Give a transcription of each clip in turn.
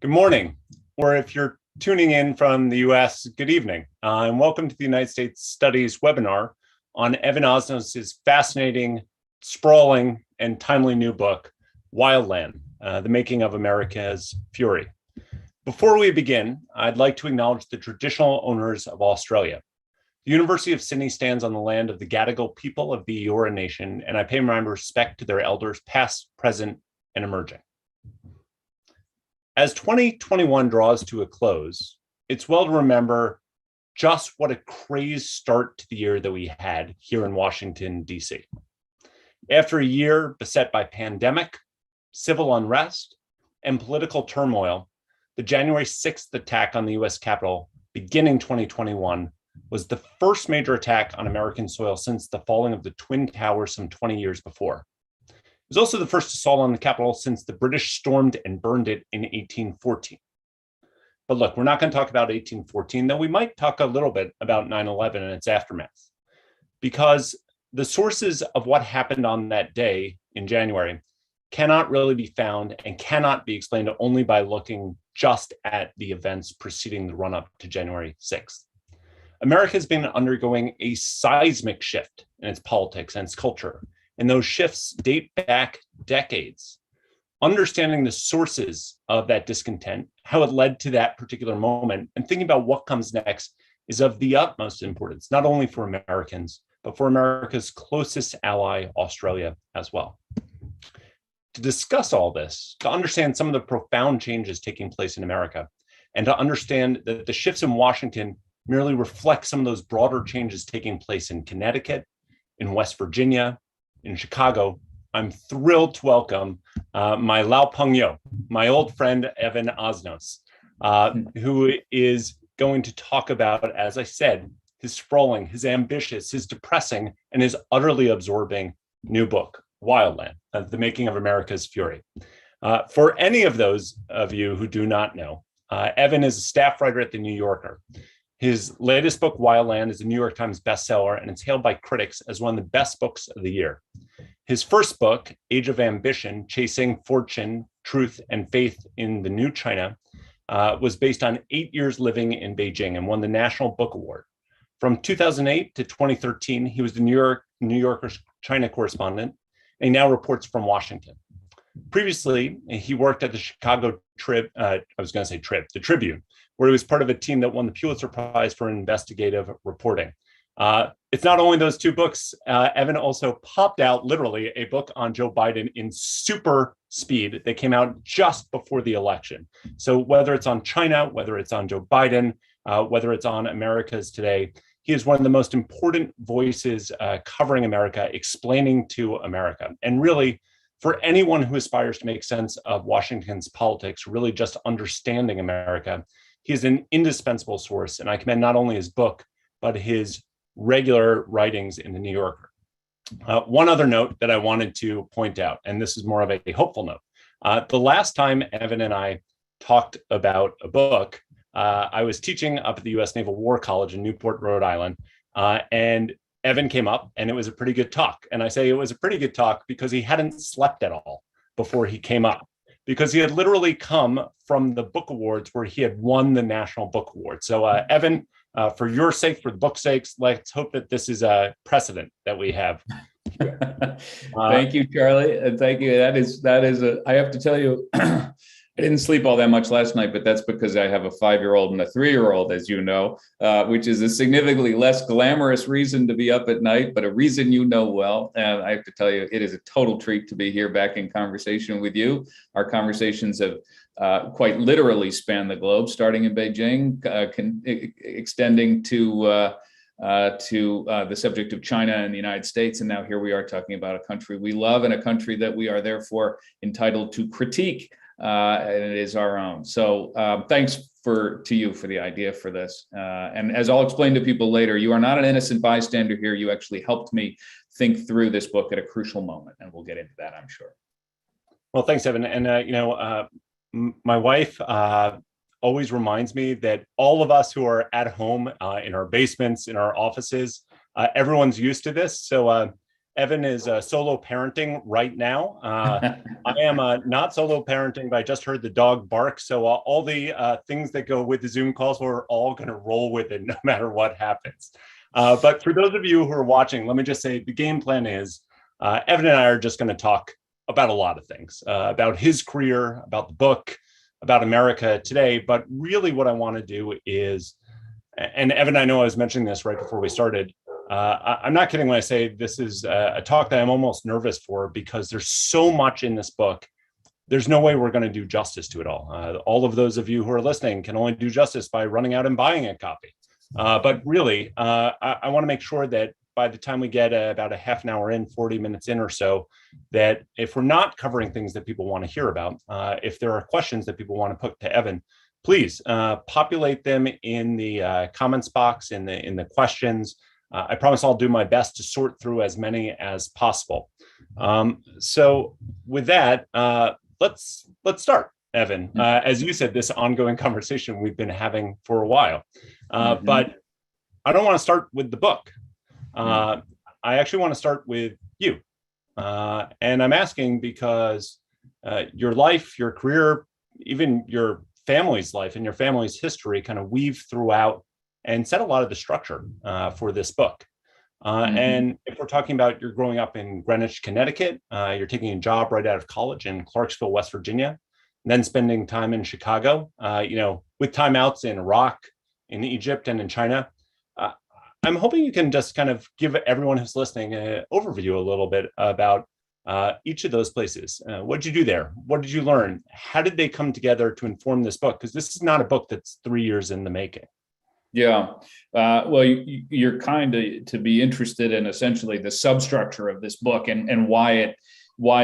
Good morning, or if you're tuning in from the US, good evening, and welcome to the United States Studies webinar on Evan Osnos' fascinating, sprawling, and timely new book, Wildland, The Making of America's Fury. Before we begin, I'd like to acknowledge the traditional owners of Australia. The University of Sydney stands on the land of the Gadigal people of the Eora Nation, and I pay my respect to their elders past, present, and emerging. As 2021 draws to a close, it's well to remember just what a crazed start to the year that we had here in Washington, D.C. After a year beset by pandemic, civil unrest, and political turmoil, the January 6th attack on the U.S. Capitol, beginning 2021, was the first major attack on American soil since the falling of the Twin Towers some 20 years before. It was also the first assault on the Capitol since the British stormed and burned it in 1814. But look, we're not going to talk about 1814, though we might talk a little bit about 9/11 and its aftermath, because the sources of what happened on that day in January cannot really be found and cannot be explained only by looking just at the events preceding the run-up to January 6th. America has been undergoing a seismic shift in its politics and its culture, and those shifts date back decades. Understanding the sources of that discontent, how it led to that particular moment, and thinking about what comes next is of the utmost importance, not only for Americans, but for America's closest ally, Australia, as well. To discuss all this, to understand some of the profound changes taking place in America, and to understand that the shifts in Washington merely reflect some of those broader changes taking place in Connecticut, in West Virginia, in Chicago, I'm thrilled to welcome my Lao Pengyo, my old friend, Evan Osnos, who is going to talk about, as I said, his sprawling, his ambitious, his depressing, and his utterly absorbing new book, Wildland, The Making of America's Fury. For any of those of you who do not know, Evan is a staff writer at The New Yorker. His latest book, Wildland, is a New York Times bestseller, and it's hailed by critics as one of the best books of the year. His first book, Age of Ambition, Chasing Fortune, Truth, and Faith in the New China, was based on 8 years living in Beijing and won the National Book Award. From 2008 to 2013, he was the New Yorker's China correspondent, and he now reports from Washington. Previously, he worked at the Chicago the Tribune, where he was part of a team that won the Pulitzer Prize for investigative reporting. It's not only those two books, Evan also popped out literally a book on Joe Biden in super speed that came out just before the election. So whether it's on China, whether it's on Joe Biden, whether it's on America's Today, he is one of the most important voices covering America, explaining to America. And really, for anyone who aspires to make sense of Washington's politics, really just understanding America, he is an indispensable source, and I commend not only his book, but his regular writings in The New Yorker. One other note that I wanted to point out, and this is more of a hopeful note. The last time Evan and I talked about a book, I was teaching up at the U.S. Naval War College in Newport, Rhode Island, and Evan came up, and it was a pretty good talk. And I say it was a pretty good talk because he hadn't slept at all before he came up, because he had literally come from the Book Awards where he had won the National Book Award. So Evan, for your sake, for the book's sakes, let's hope that this is a precedent that we have. Thank you, Charlie, and thank you. That is I have to tell you, I didn't sleep all that much last night, but that's because I have a 5-year-old and a 3-year-old, as you know, which is a significantly less glamorous reason to be up at night, but a reason you know well. And I have to tell you, it is a total treat to be here back in conversation with you. Our conversations have quite literally spanned the globe, starting in Beijing, extending to the subject of China and the United States. And now here we are talking about a country we love and a country that we are therefore entitled to critique. And it is our own. So thanks to you for the idea for this. And as I'll explain to people later, you are not an innocent bystander here. You actually helped me think through this book at a crucial moment, and we'll get into that, I'm sure. Well, thanks, Evan. And my wife always reminds me that all of us who are at home in our basements, in our offices, everyone's used to this. So Evan is solo parenting right now. I am not solo parenting, but I just heard the dog bark. So all the things that go with the Zoom calls, we're all going to roll with it no matter what happens. But for those of you who are watching, let me just say the game plan is Evan and I are just going to talk about a lot of things, about his career, about the book, about America today. But really what I want to do is, and Evan, I know I was mentioning this right before we started, I'm not kidding when I say this is a talk that I'm almost nervous for, because there's so much in this book. There's no way we're going to do justice to it all. All of those of you who are listening can only do justice by running out and buying a copy. But really, I want to make sure that by the time we get about a half an hour in, 40 minutes in or so, that if we're not covering things that people want to hear about, if there are questions that people want to put to Evan, please populate them in the comments box, in the questions. I promise I'll do my best to sort through as many as possible. So with that, let's start, Evan. As you said, this ongoing conversation we've been having for a while, but I don't want to start with the book. I actually want to start with you. And I'm asking because your life, your career, even your family's life and your family's history kind of weave throughout and set a lot of the structure for this book. And if we're talking about you're growing up in Greenwich, Connecticut, you're taking a job right out of college in Clarksville, West Virginia, and then spending time in Chicago, with timeouts in Iraq, in Egypt, and in China. I'm hoping you can just kind of give everyone who's listening an overview a little bit about each of those places. What did you do there? What did you learn? How did they come together to inform this book? Because this is not a book that's 3 years in the making. Yeah. Well, you're kind of to be interested in essentially the substructure of this book and why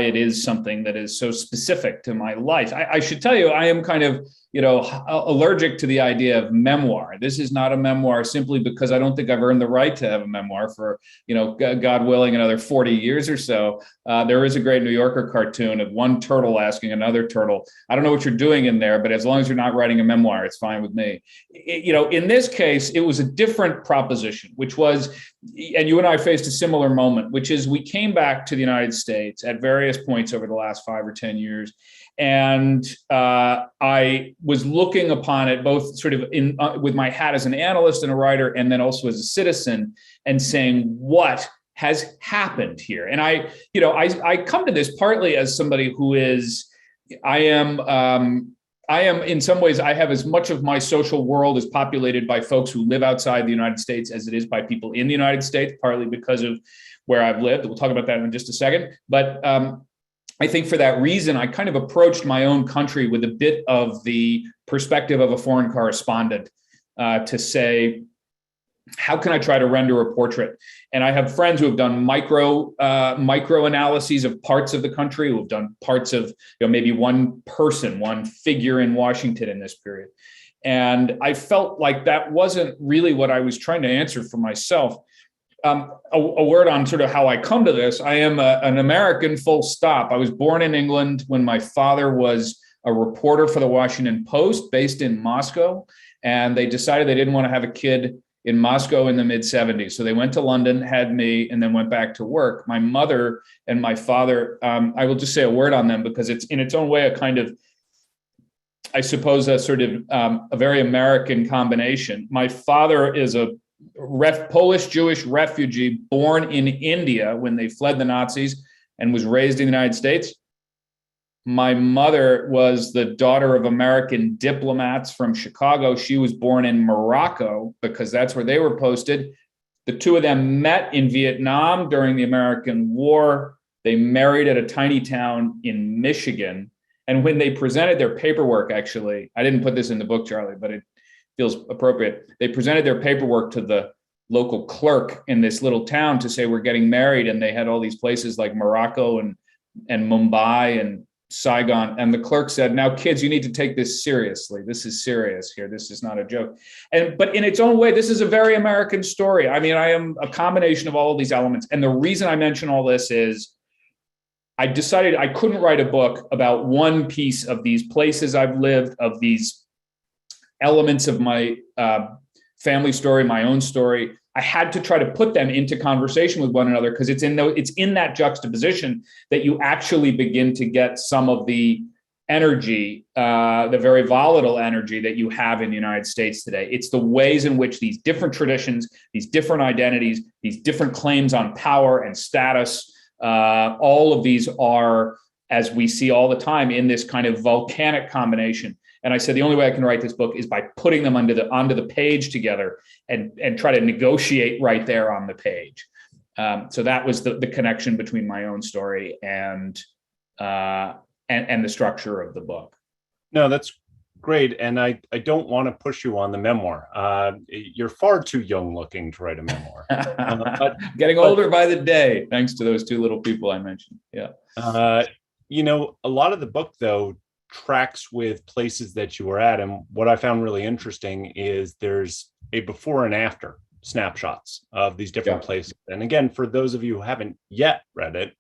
it is something that is so specific to my life. I should tell you, I am kind of, allergic to the idea of memoir. This is not a memoir simply because I don't think I've earned the right to have a memoir for, God willing, another 40 years or so. There is a great New Yorker cartoon of one turtle asking another turtle, I don't know what you're doing in there, but as long as you're not writing a memoir, it's fine with me. In this case, it was a different proposition, which was, and you and I faced a similar moment, which is we came back to the United States at various points over the last 5 or 10 years. And I was looking upon it both sort of with my hat as an analyst and a writer, and then also as a citizen, and saying, what has happened here? And I come to this partly as somebody who is, I am in some ways, I have as much of my social world is populated by folks who live outside the United States as it is by people in the United States, partly because of where I've lived. We'll talk about that in just a second. But I think for that reason, I kind of approached my own country with a bit of the perspective of a foreign correspondent to say, how can I try to render a portrait? And I have friends who have done micro analyses of parts of the country, who have done parts of maybe one person, one figure in Washington in this period. And I felt like that wasn't really what I was trying to answer for myself. A word on sort of how I come to this. I am an American, full stop. I was born in England when my father was a reporter for the Washington Post based in Moscow. And they decided they didn't want to have a kid in Moscow in the mid-'70s. So they went to London, had me, and then went back to work. My mother and my father, I will just say a word on them because it's in its own way a kind of, I suppose, a sort of a very American combination. My father is a Polish Jewish refugee born in India when they fled the Nazis and was raised in the United States. My mother was the daughter of American diplomats from Chicago. She was born in Morocco because that's where they were posted. The two of them met in Vietnam during the American War. They married at a tiny town in Michigan. And when they presented their paperwork, actually, I didn't put this in the book, Charlie, but it feels appropriate. They presented their paperwork to the local clerk in this little town to say, we're getting married. And they had all these places like Morocco and Mumbai and Saigon. And the clerk said, now, kids, you need to take this seriously. This is serious here. This is not a joke. But in its own way, this is a very American story. I mean, I am a combination of all of these elements. And the reason I mention all this is I decided I couldn't write a book about one piece of these places I've lived, of these elements of my family story, my own story. I had to try to put them into conversation with one another, because it's in that juxtaposition that you actually begin to get some of the energy, the very volatile energy that you have in the United States today. It's the ways in which these different traditions, these different identities, these different claims on power and status, all of these are, as we see all the time, in this kind of volcanic combination. And I said, the only way I can write this book is by putting them onto the page together and try to negotiate right there on the page. So that was the connection between my own story and the structure of the book. No, that's great. And I don't want to push you on the memoir. You're far too young looking to write a memoir. Getting older by the day, thanks to those two little people I mentioned. Yeah. A lot of the book, though, tracks with places that you were at. And what I found really interesting is there's a before and after snapshots of these different places. And again, for those of you who haven't yet read it,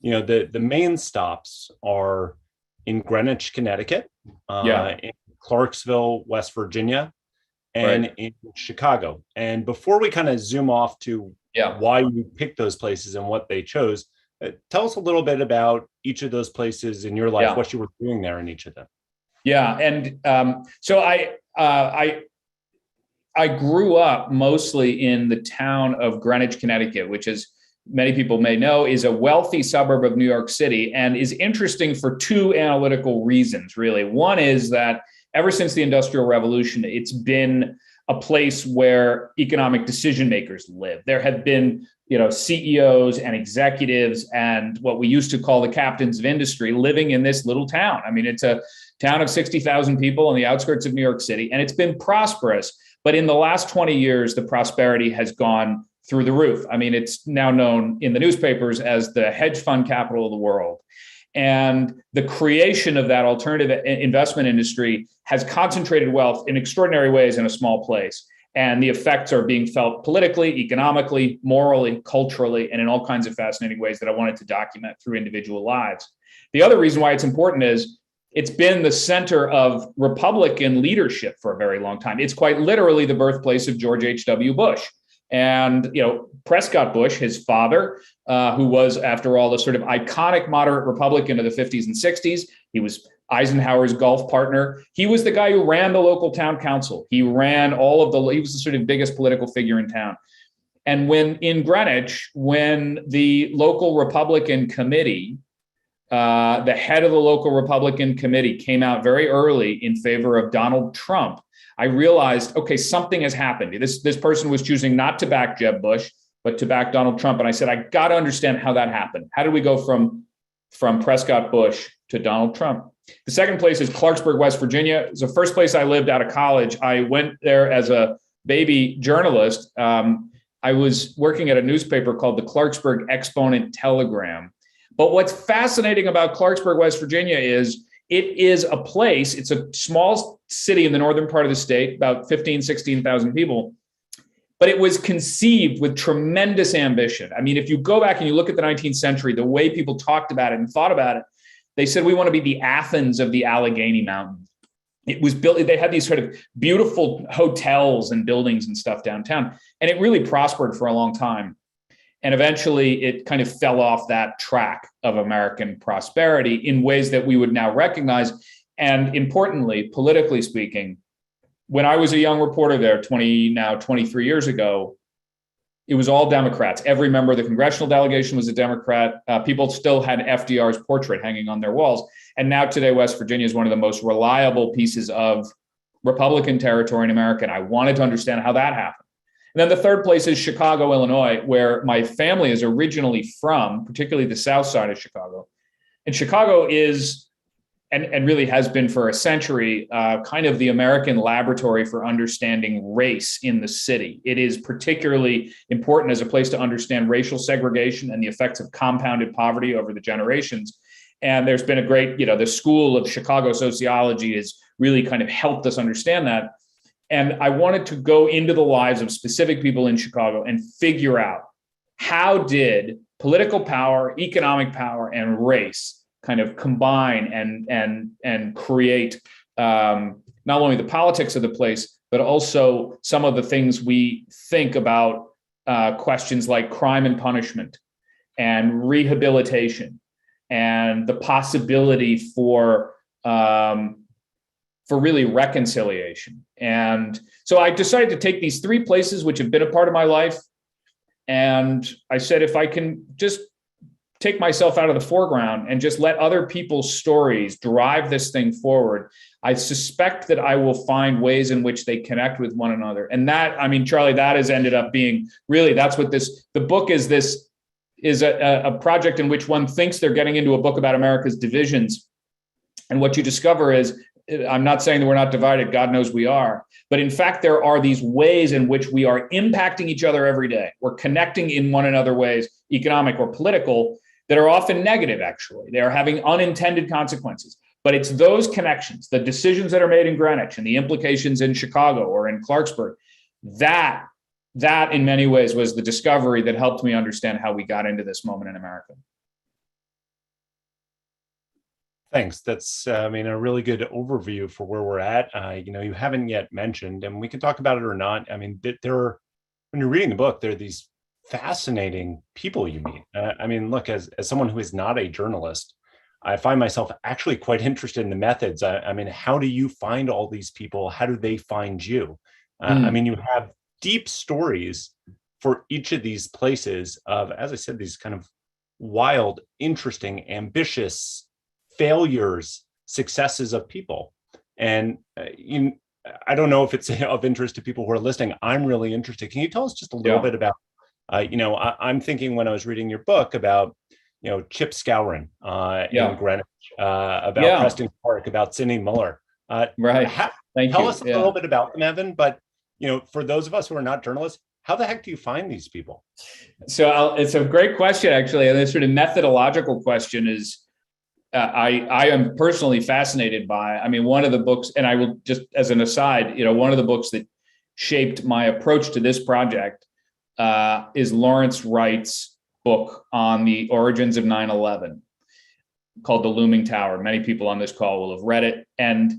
the main stops are in Greenwich, Connecticut, in Clarksville, West Virginia, and in Chicago. And before we kind of zoom off to why you picked those places and what they chose, tell us a little bit about each of those places in your life, what you were doing there in each of them. Yeah. And so I grew up mostly in the town of Greenwich, Connecticut, which, is many people may know, is a wealthy suburb of New York City, and is interesting for two analytical reasons, really. One is that ever since the Industrial Revolution, it's been a place where economic decision makers live. There have been CEOs and executives and what we used to call the captains of industry living in this little town. I mean, it's a town of 60,000 people on the outskirts of New York City, and it's been prosperous. But in the last 20 years, the prosperity has gone through the roof. I mean, it's now known in the newspapers as the hedge fund capital of the world. And the creation of that alternative investment industry has concentrated wealth in extraordinary ways in a small place. And the effects are being felt politically, economically, morally, culturally, and in all kinds of fascinating ways that I wanted to document through individual lives. The other reason why it's important is it's been the center of Republican leadership for a very long time. It's quite literally the birthplace of George H.W. Bush. And, Prescott Bush, his father, who was, after all, the sort of iconic moderate Republican of the 50s and 60s, he was Eisenhower's golf partner. He was the guy who ran the local town council. He ran he was the sort of biggest political figure in town. And in Greenwich, when the local Republican committee, the head of the local Republican committee came out very early in favor of Donald Trump, I realized, okay, something has happened. This person was choosing not to back Jeb Bush, but to back Donald Trump. And I said, I got to understand how that happened. How did we go from Prescott Bush to Donald Trump? The second place is Clarksburg, West Virginia. It's the first place I lived out of college. I went there as a baby journalist. I was working at a newspaper called the Clarksburg Exponent Telegram. But what's fascinating about Clarksburg, West Virginia is it is a place, it's a small city in the northern part of the state, about 15, 16,000 people. But it was conceived with tremendous ambition. I mean, if you go back and you look at the 19th century, the way people talked about it and thought about it, they said, we want to be the Athens of the Allegheny Mountains. It was built, they had these sort of beautiful hotels and buildings and stuff downtown. And it really prospered for a long time. And eventually it kind of fell off that track of American prosperity in ways that we would now recognize. And importantly, politically speaking, when I was a young reporter there 23 years ago, it was all Democrats. Every member of the congressional delegation was a Democrat. People still had FDR's portrait hanging on their walls. And now today, West Virginia is one of the most reliable pieces of Republican territory in America. And I wanted to understand how that happened. And then the third place is Chicago, Illinois, where my family is originally from, particularly the south side of Chicago. And Chicago is, and really has been for a century, kind of the American laboratory for understanding race in the city. It is particularly important as a place to understand racial segregation and the effects of compounded poverty over the generations. And there's been a great, the School of Chicago Sociology has really kind of helped us understand that. And I wanted to go into the lives of specific people in Chicago and figure out how did political power, economic power, and race kind of combine and create not only the politics of the place, but also some of the things we think about questions like crime and punishment and rehabilitation and the possibility for really reconciliation. And so I decided to take these three places which have been a part of my life. And I said, if I can just take myself out of the foreground and just let other people's stories drive this thing forward, I suspect that I will find ways in which they connect with one another. And that, I mean, Charlie, that has ended up being really, that's what the book is. This is a project in which one thinks they're getting into a book about America's divisions. And what you discover is, I'm not saying that we're not divided, God knows we are, but in fact, there are these ways in which we are impacting each other every day. We're connecting in one another ways, economic or political, that are often negative, actually. They are having unintended consequences. But it's those connections, the decisions that are made in Greenwich and the implications in Chicago or in Clarksburg, that in many ways was the discovery that helped me understand how we got into this moment in America. Thanks. That's, a really good overview for where we're at. You haven't yet mentioned, and we can talk about it or not. I mean, there are, when you're reading the book, there are these fascinating people you meet. Look, as someone who is not a journalist, I find myself actually quite interested in the methods. How do you find all these people? How do they find you? You have deep stories for each of these places of, as I said, these kind of wild, interesting, ambitious failures, successes of people. And I don't know if it's of interest to people who are listening. I'm really interested. Can you tell us just a little bit about, I'm thinking when I was reading your book about, Chip Skowron in Greenwich, about Preston Clark, about Sidney Muller. Right. Tell us a little bit about them, Evan. But, for those of us who are not journalists, how the heck do you find these people? So it's a great question, actually. And the sort of methodological question is, I am personally fascinated by, one of the books, and I will just as an aside, one of the books that shaped my approach to this project is Lawrence Wright's book on the origins of 9/11 called The Looming Tower. Many people on this call will have read it. And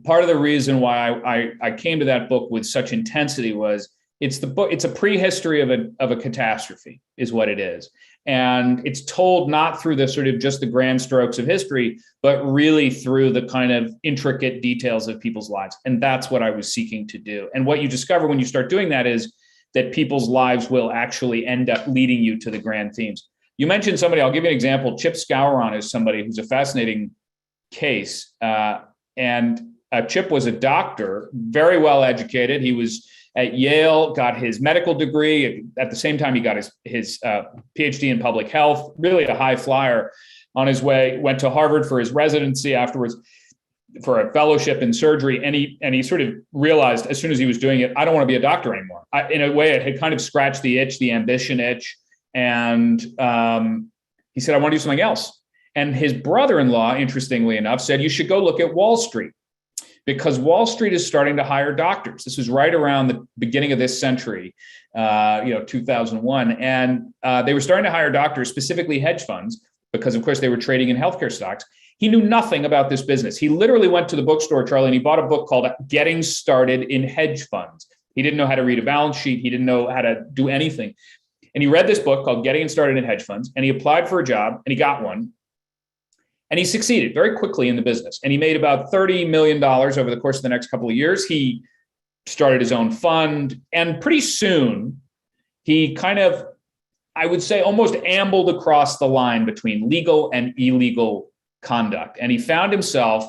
part of the reason why I came to that book with such intensity was it's a prehistory of a catastrophe is what it is. And it's told not through the sort of just the grand strokes of history, but really through the kind of intricate details of people's lives. And that's what I was seeking to do. And what you discover when you start doing that is that people's lives will actually end up leading you to the grand themes. You mentioned somebody, I'll give you an example. Chip Skowron is somebody who's a fascinating case. Chip was a doctor, very well educated. He was at Yale, got his medical degree. At the same time, he got his PhD in public health, really a high flyer. On his way, went to Harvard for his residency, afterwards for a fellowship in surgery. And he sort of realized as soon as he was doing it, I don't want to be a doctor anymore. In a way, it had kind of scratched the itch, the ambition itch. And he said, I want to do something else. And his brother-in-law, interestingly enough, said, you should go look at Wall Street, because Wall Street is starting to hire doctors. This was right around the beginning of this century, 2001. And they were starting to hire doctors, specifically hedge funds, because, of course, they were trading in healthcare stocks. He knew nothing about this business. He literally went to the bookstore, Charlie, and he bought a book called Getting Started in Hedge Funds. He didn't know how to read a balance sheet. He didn't know how to do anything. And he read this book called Getting Started in Hedge Funds, and he applied for a job, and he got one. And he succeeded very quickly in the business. And he made about $30 million over the course of the next couple of years. He started his own fund. And pretty soon, he kind of, I would say, almost ambled across the line between legal and illegal conduct. And he found himself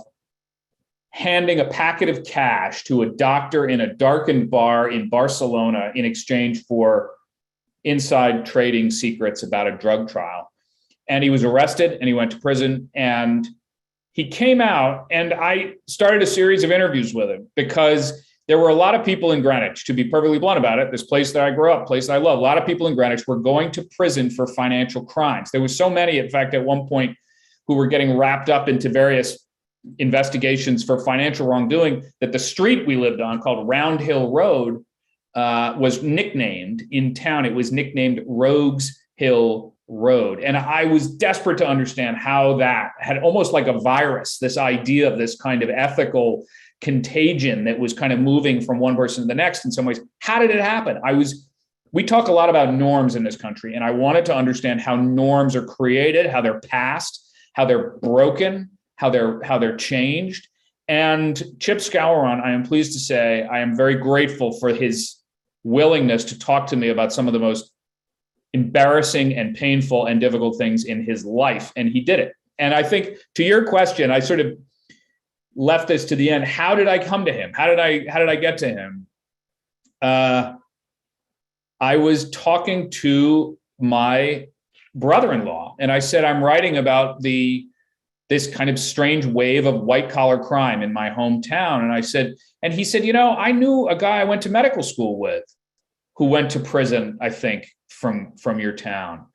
handing a packet of cash to a doctor in a darkened bar in Barcelona in exchange for inside trading secrets about a drug trial. And he was arrested and he went to prison, and he came out, and I started a series of interviews with him because there were a lot of people in Greenwich, to be perfectly blunt about it, this place that I grew up, place that I love, a lot of people in Greenwich were going to prison for financial crimes. There were so many, in fact, at one point, who were getting wrapped up into various investigations for financial wrongdoing, that the street we lived on, called Round Hill Road, was nicknamed in town. It was nicknamed Rogues Hill Road. And I was desperate to understand how that had almost like a virus, this idea of this kind of ethical contagion that was kind of moving from one person to the next in some ways. How did it happen? I was we talk a lot about norms in this country, and I wanted to understand how norms are created, how they're passed, how they're broken, how they're changed. And Chip Skowron, I am pleased to say, I am very grateful for his willingness to talk to me about some of the most embarrassing and painful and difficult things in his life. And he did it. And I think, to your question, I sort of left this to the end. How did I come to him? How did I get to him? I was talking to my brother-in-law, and I said, I'm writing about this kind of strange wave of white collar crime in my hometown. And he said, I knew a guy I went to medical school with who went to prison, I think, from your town.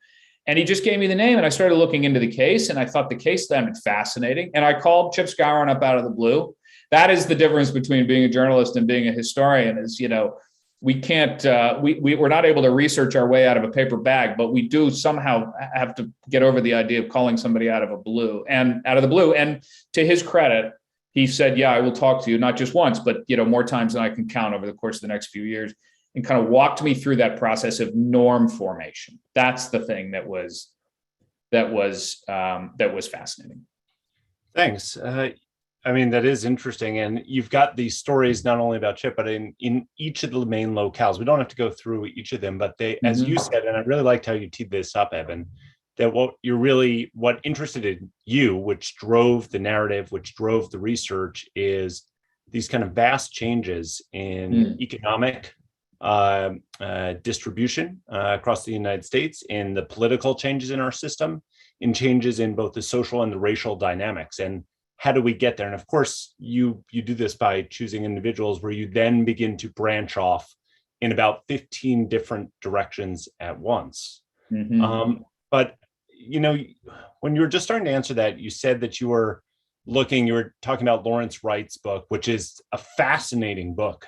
And he just gave me the name, and I started looking into the case, and I thought the case sounded fascinating. And I called Chip Skowron up out of the blue. That is the difference between being a journalist and being a historian, is, we can't, we're not able to research our way out of a paper bag, but we do somehow have to get over the idea of calling somebody out of the blue. And to his credit, he said, yeah, I will talk to you, not just once, but, more times than I can count over the course of the next few years, and kind of walked me through that process of norm formation. That's the thing that was fascinating. Thanks. That is interesting. And you've got these stories not only about Chip, but in each of the main locales. We don't have to go through each of them, but they, as you said, and I really liked how you teed this up, Evan, that what interested in you, which drove the narrative, which drove the research, is these kind of vast changes in economic distribution across the United States, in the political changes in our system, in changes in both the social and the racial dynamics. And how do we get there? And of course, you do this by choosing individuals where you then begin to branch off in about 15 different directions at once. But, when you were just starting to answer that, you said that you were talking about Lawrence Wright's book, which is a fascinating book.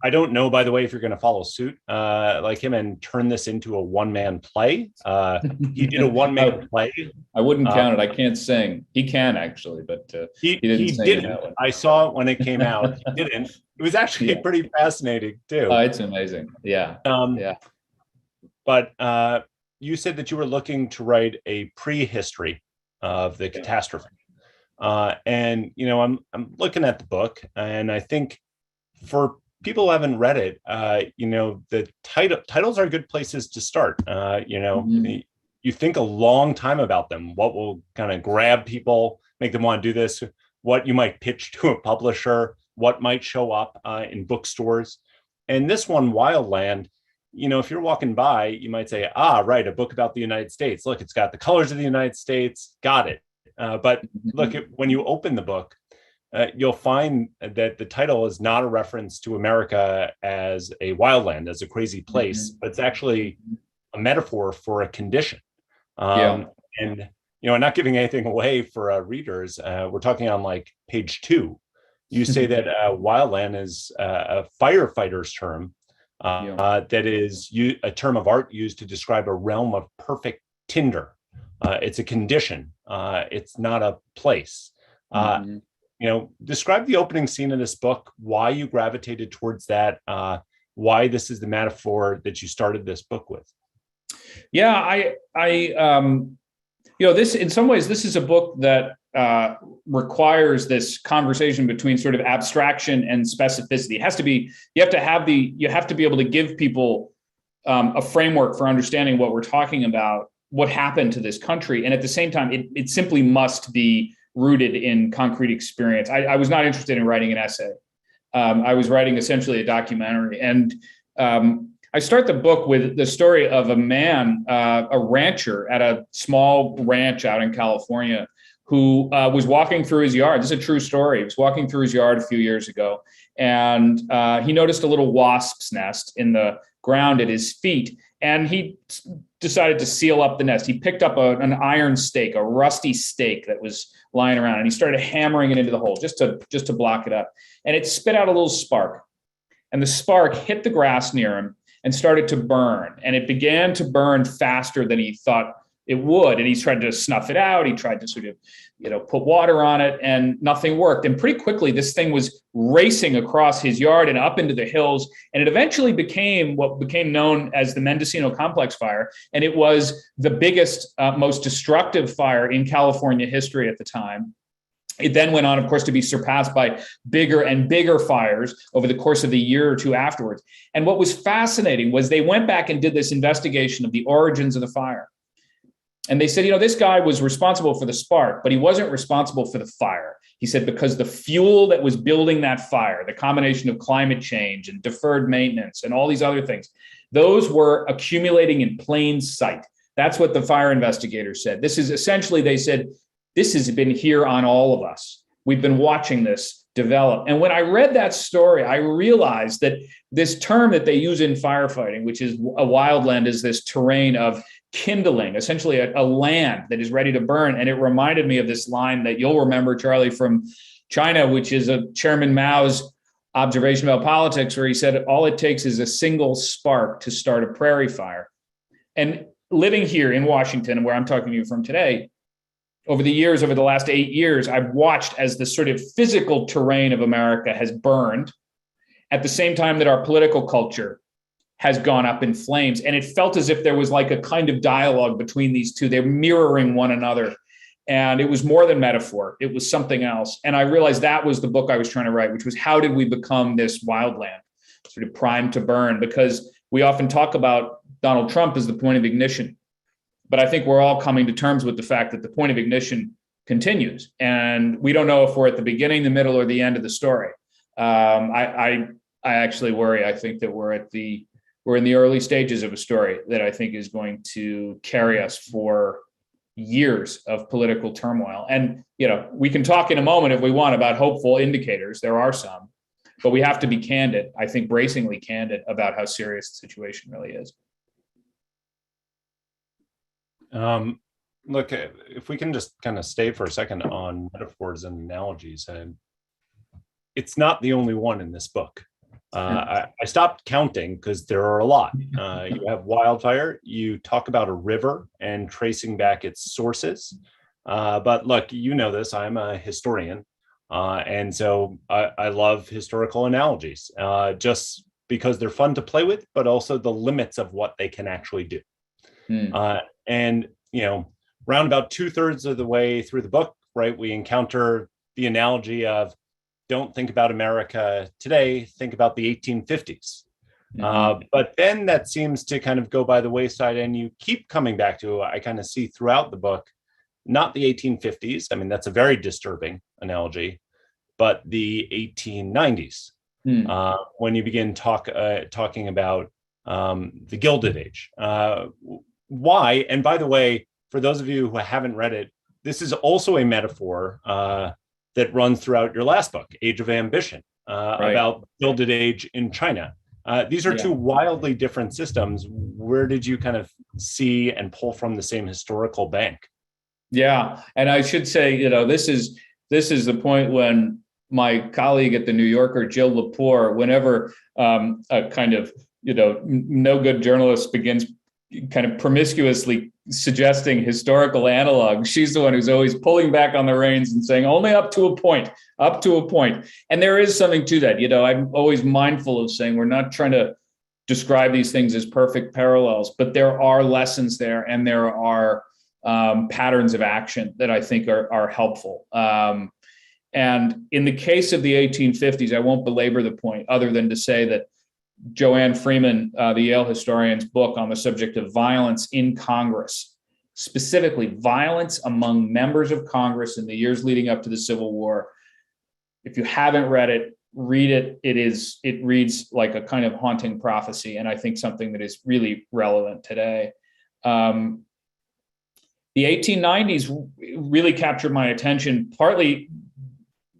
I don't know, by the way, if you're going to follow suit like him and turn this into a one-man play. He did a one-man play. I wouldn't count it. I can't sing. He can, actually, but he didn't. I saw it when it came out. He didn't. It was actually pretty fascinating, too. Oh, it's amazing. Yeah. But you said that you were looking to write a prehistory of the catastrophe. And, I'm looking at the book, and I think for people who haven't read it, the titles are good places to start. You think a long time about them, what will kind of grab people, make them want to do this, what you might pitch to a publisher, what might show up in bookstores. And this one, Wildland, if you're walking by, you might say, right, a book about the United States. Look, it's got the colors of the United States. Got it. But look, when you open the book, you'll find that the title is not a reference to America as a wildland, as a crazy place, but it's actually a metaphor for a condition. And, not giving anything away for readers, we're talking on like page 2. You say that wildland is a firefighter's term that is a term of art used to describe a realm of perfect tinder. It's a condition. It's not a place. Describe the opening scene of this book, why you gravitated towards that, why this is the metaphor that you started this book with. Yeah, this, in some ways, this is a book that requires this conversation between sort of abstraction and specificity. It has to be, you have to be able to give people a framework for understanding what we're talking about, what happened to this country. And at the same time, it simply must be rooted in concrete experience. I was not interested in writing an essay. I was writing essentially a documentary. And I start the book with the story of a man, a rancher at a small ranch out in California, who was walking through his yard. This is a true story. He was walking through his yard a few years ago, and he noticed a little wasp's nest in the ground at his feet. And he decided to seal up the nest. He picked up an iron stake, a rusty stake that was lying around, and he started hammering it into the hole just to block it up. And it spit out a little spark. And the spark hit the grass near him and started to burn. And it began to burn faster than he thought it would. And he's tried to snuff it out. He tried to sort of, put water on it, and nothing worked. And pretty quickly, this thing was racing across his yard and up into the hills. And it eventually became what became known as the Mendocino Complex Fire. And it was the biggest, most destructive fire in California history at the time. It then went on, of course, to be surpassed by bigger and bigger fires over the course of the year or two afterwards. And what was fascinating was they went back and did this investigation of the origins of the fire. And they said, this guy was responsible for the spark, but he wasn't responsible for the fire. He said, because the fuel that was building that fire, the combination of climate change and deferred maintenance and all these other things, those were accumulating in plain sight. That's what the fire investigators said. This is essentially, they said, this has been here on all of us. We've been watching this develop. And when I read that story, I realized that this term that they use in firefighting, which is a wildland, is this terrain of kindling, essentially a land that is ready to burn. And it reminded me of this line that you'll remember, Charlie, from China, which is a Chairman Mao's observation about politics, where he said, all it takes is a single spark to start a prairie fire. And living here in Washington, where I'm talking to you from today, over the last 8 years, I've watched as the sort of physical terrain of America has burned at the same time that our political culture has gone up in flames. And it felt as if there was like a kind of dialogue between these two. They're mirroring one another. And it was more than metaphor. It was something else. And I realized that was the book I was trying to write, which was how did we become this wildland, sort of primed to burn? Because we often talk about Donald Trump as the point of ignition. But I think we're all coming to terms with the fact that the point of ignition continues. And we don't know if we're at the beginning, the middle, or the end of the story. I actually worry. I think that we're in the early stages of a story that I think is going to carry us for years of political turmoil. And, we can talk in a moment if we want about hopeful indicators. There are some, but we have to be candid, I think bracingly candid, about how serious the situation really is. Look, if we can just kind of stay for a second on metaphors and analogies, and it's not the only one in this book. I stopped counting because there are a lot. You have wildfire, you talk about a river and tracing back its sources. But look, this, I'm a historian. And so I love historical analogies, just because they're fun to play with, but also the limits of what they can actually do. And, round about 2/3 of the way through the book, right, we encounter the analogy of don't think about America today, think about the 1850s. But then that seems to kind of go by the wayside, and you keep coming back to, I kind of see throughout the book, not the 1850s. I mean, that's a very disturbing analogy, but the 1890s. When you begin talking about the Gilded Age. Why? And by the way, for those of you who haven't read it, this is also a metaphor that runs throughout your last book, Age of Ambition, about Gilded Age in China. These are two wildly different systems. Where did you kind of see and pull from the same historical bank? Yeah, and I should say, this is the point when my colleague at the New Yorker, Jill Lepore, whenever a kind of no good journalist begins kind of promiscuously suggesting historical analogs, she's the one who's always pulling back on the reins and saying only up to a point. And there is something to that. I'm always mindful of saying we're not trying to describe these things as perfect parallels, but there are lessons there, and there are patterns of action that I think are helpful. And in the case of the 1850s, I won't belabor the point other than to say that Joanne Freeman, the Yale historian's book on the subject of violence in Congress, specifically violence among members of Congress in the years leading up to the Civil War. If you haven't read it, read it. It reads like a kind of haunting prophecy, and I think something that is really relevant today. The 1890s really captured my attention, partly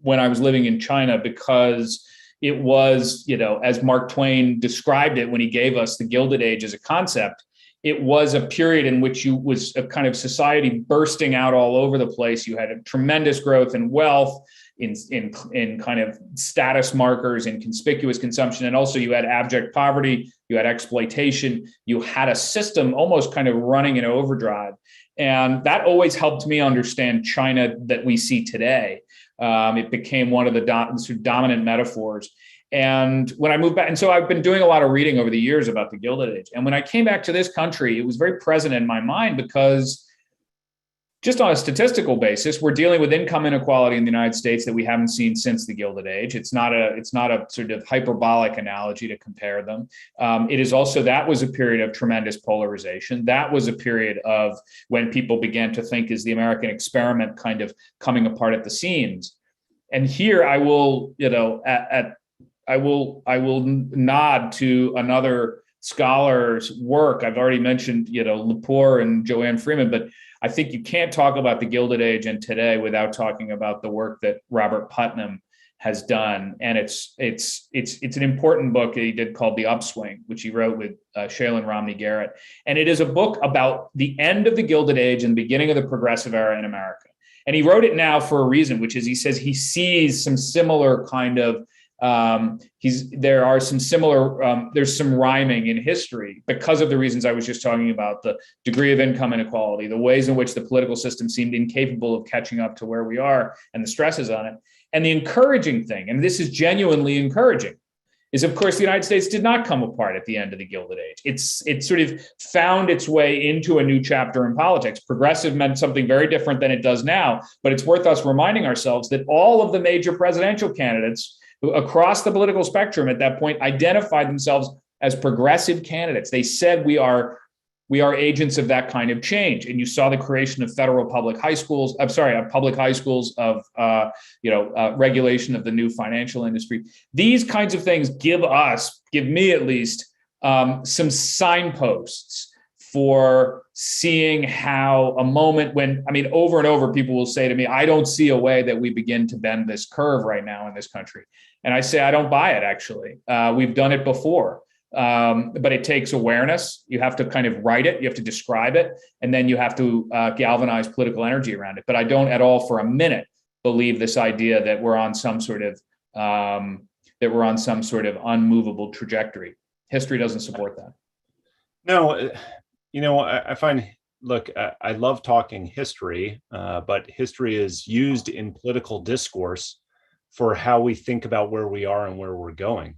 when I was living in China, because it was, as Mark Twain described it when he gave us the Gilded Age as a concept, it was a period in which was a kind of society bursting out all over the place. You had a tremendous growth in wealth, in kind of status markers, in conspicuous consumption, and also you had abject poverty, you had exploitation, you had a system almost kind of running in overdrive. And that always helped me understand China that we see today. It became one of the dominant metaphors. And when I moved back, and so I've been doing a lot of reading over the years about the Gilded Age. And when I came back to this country, it was very present in my mind because just on a statistical basis, we're dealing with income inequality in the United States that we haven't seen since the Gilded Age. It's not a sort of hyperbolic analogy to compare them. It is also, that was a period of tremendous polarization. That was a period of when people began to think, is the American experiment kind of coming apart at the seams? And here I will, I will nod to another scholar's work. I've already mentioned, Lepore and Joanne Freeman, but I think you can't talk about the Gilded Age and today without talking about the work that Robert Putnam has done. And it's an important book that he did called The Upswing, which he wrote with Shailin Romney Garrett. And it is a book about the end of the Gilded Age and the beginning of the progressive era in America. And he wrote it now for a reason, which is he says he sees some similar kind of there's some rhyming in history because of the reasons I was just talking about, the degree of income inequality, the ways in which the political system seemed incapable of catching up to where we are and the stresses on it. And the encouraging thing, and this is genuinely encouraging, is of course the United States did not come apart at the end of the Gilded Age. It sort of found its way into a new chapter in politics. Progressive meant something very different than it does now, but it's worth us reminding ourselves that all of the major presidential candidates across the political spectrum at that point identified themselves as progressive candidates. They said we are agents of that kind of change. And you saw the creation of federal public high schools, of regulation of the new financial industry. These kinds of things give me at least, some signposts for seeing how a moment when, over and over, people will say to me, I don't see a way that we begin to bend this curve right now in this country. And I say, I don't buy it, actually. We've done it before, but it takes awareness. You have to kind of write it, you have to describe it, and then you have to galvanize political energy around it. But I don't at all for a minute believe this idea that we're on some sort of unmovable trajectory. History doesn't support that. No, I find, look, I love talking history, but history is used in political discourse for how we think about where we are and where we're going.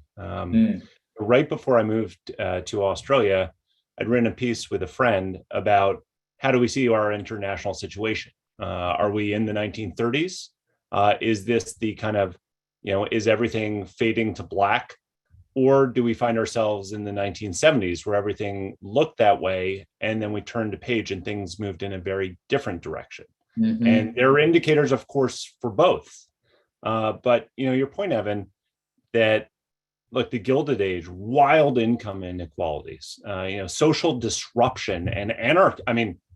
Right before I moved to Australia, I'd written a piece with a friend about how do we see our international situation? Are we in the 1930s? Is this the kind of, is everything fading to black? Or do we find ourselves in the 1970s where everything looked that way and then we turned a page and things moved in a very different direction? Mm-hmm. And there are indicators, of course, for both. But, your point, Evan, that look, the Gilded Age, wild income inequalities, social disruption and anarchy.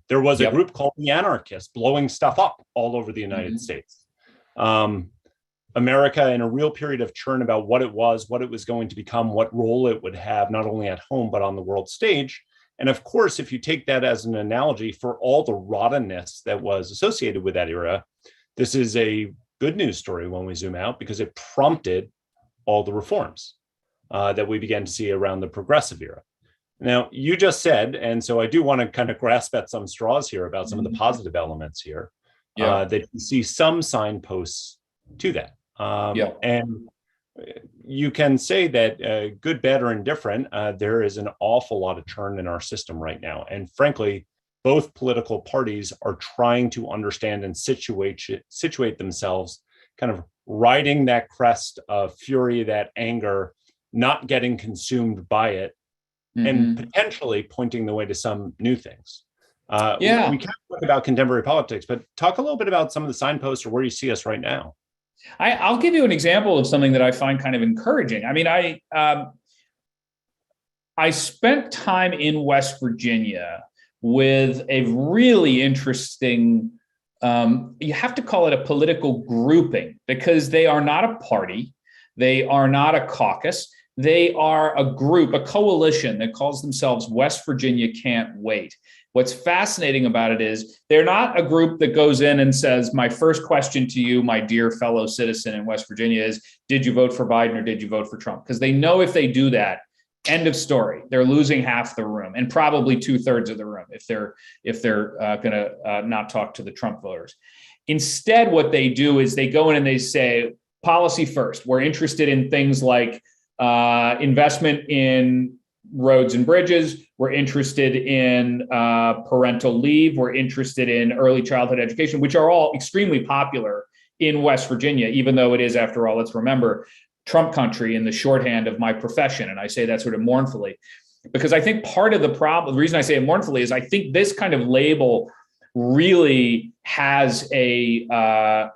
There was a group called the Anarchists blowing stuff up all over the United States. America in a real period of churn about what it was going to become, what role it would have, not only at home, but on the world stage. And of course, if you take that as an analogy for all the rottenness that was associated with that era, this is a good news story when we zoom out, because it prompted all the reforms that we began to see around the progressive era. Now, you just said, and so I do want to kind of grasp at some straws here about some of the positive elements here, that you see some signposts to that. And you can say that good, bad, or indifferent, there is an awful lot of churn in our system right now. And frankly, both political parties are trying to understand and situate themselves, kind of riding that crest of fury, that anger, not getting consumed by it, and potentially pointing the way to some new things. We can't talk about contemporary politics, but talk a little bit about some of the signposts or where you see us right now. I'll give you an example of something that I find kind of encouraging. I spent time in West Virginia with a really interesting, you have to call it a political grouping, because they are not a party. They are not a caucus. They are a group, a coalition that calls themselves West Virginia Can't Wait. What's fascinating about it is they're not a group that goes in and says, my first question to you, my dear fellow citizen in West Virginia, is, did you vote for Biden or did you vote for Trump? Because they know if they do that, End of story. They're losing half the room and probably 2/3 of the room if they're going to not talk to the Trump voters. Instead, what they do is they go in and they say, policy first. We're interested in things like investment in roads and bridges. We're interested in parental leave. We're interested in early childhood education, which are all extremely popular in West Virginia, even though it is, after all, let's remember, Trump country in the shorthand of my profession. And I say that sort of mournfully, because I think part of the problem, the reason I say it mournfully is I think this kind of label really has a